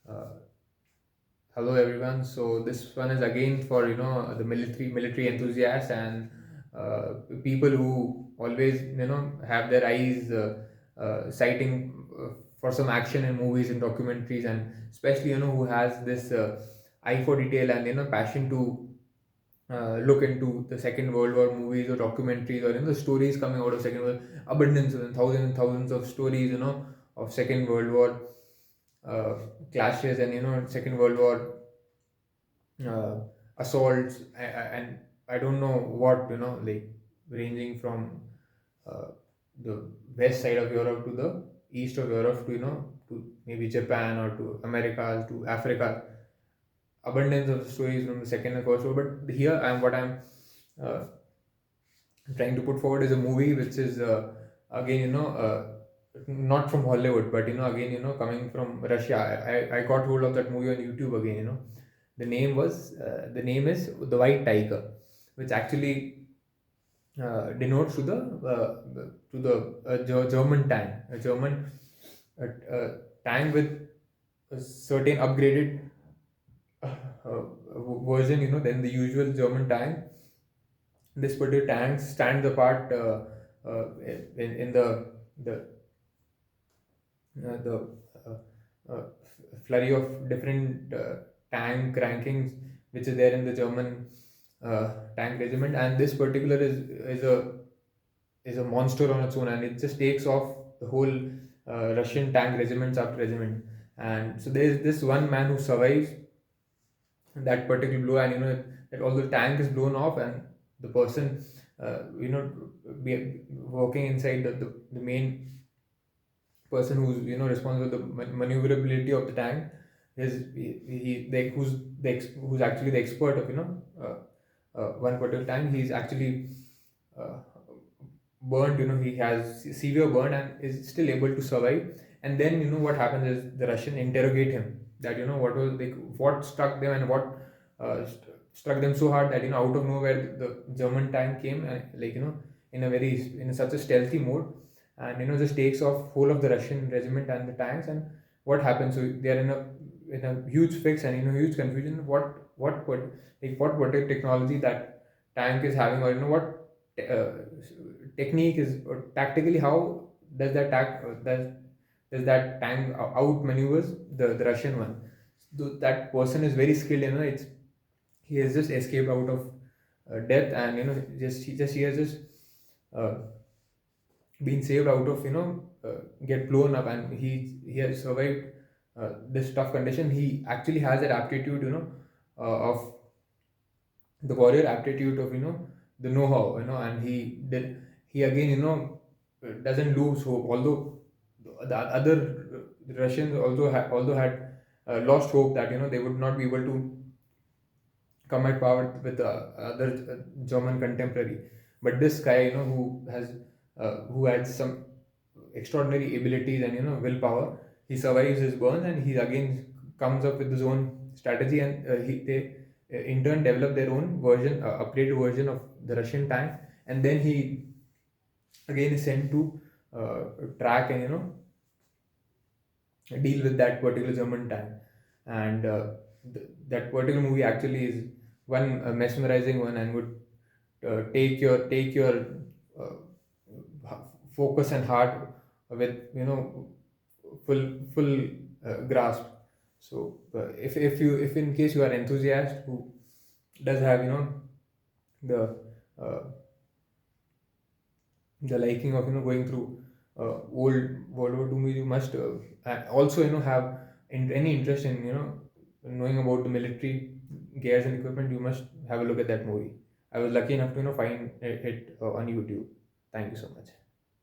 Uh, Hello everyone. So this one is again for the military enthusiasts and people who always have their eyes sighting for some action in movies and documentaries, and especially who has this eye for detail and passion to look into the Second World War movies or documentaries, or the stories coming out of Second World, abundance and thousands of stories of Second World War uh, clashes, and Second World War uh, assaults, and I don't know what, like ranging from uh, the west side of Europe to the east of Europe to to maybe Japan or to America to Africa. Abundance of stories from the Second and First World. But here I'm uh, trying to put forward is a movie which is again not from Hollywood, but again coming from Russia. I got hold of that movie on YouTube again. The name is The White Tiger, which actually denotes to the German tank, a German tank with a certain upgraded version, than the usual German tank. This particular tank stands apart in the flurry of different tank rankings which is there in the German tank regiment, and this particular is a monster on its own, and it just takes off the whole Russian tank regiments after regiment. And so there is this one man who survives that particular blow, and that although the tank is blown off and the person working inside the main person who's responsible for the maneuverability of the tank is who's actually the expert of one particular tank. He's actually uh, burned, he has severe burn and is still able to survive. And then what happens is the Russian interrogate him that what was like what struck them, and what struck them so hard that out of nowhere the German tank came, and like in a very in such a stealthy mode, and just takes off whole of the Russian regiment and the tanks. And what happens, so they are in a huge fix and huge confusion. What particular technology that tank is having, or what technique is, or tactically how does does that tank outmaneuvers the Russian one. That person is very skilled. He has just escaped out of death, and he has just uh, been saved out of get blown up, and he has survived this tough condition. He actually has that aptitude, of the warrior aptitude of the know-how, and he again doesn't lose hope, although the other Russians also had lost hope that they would not be able to come at power with the other German contemporary. But this guy, who had some extraordinary abilities and willpower, he survives his burns, and he again comes up with his own strategy, and they in turn develop their own version, upgraded version of the Russian tank, and then he again is sent to track and deal with that particular German tank. And that particular movie actually is one mesmerizing one, and would take your focus and heart with full grasp. So if in case you are enthusiast who does have the uh, the liking of going through old World War II movies, you must also have any interest in knowing about the military gears and equipment. You must have a look at that movie. I was lucky enough to find it on YouTube. Thank you so much.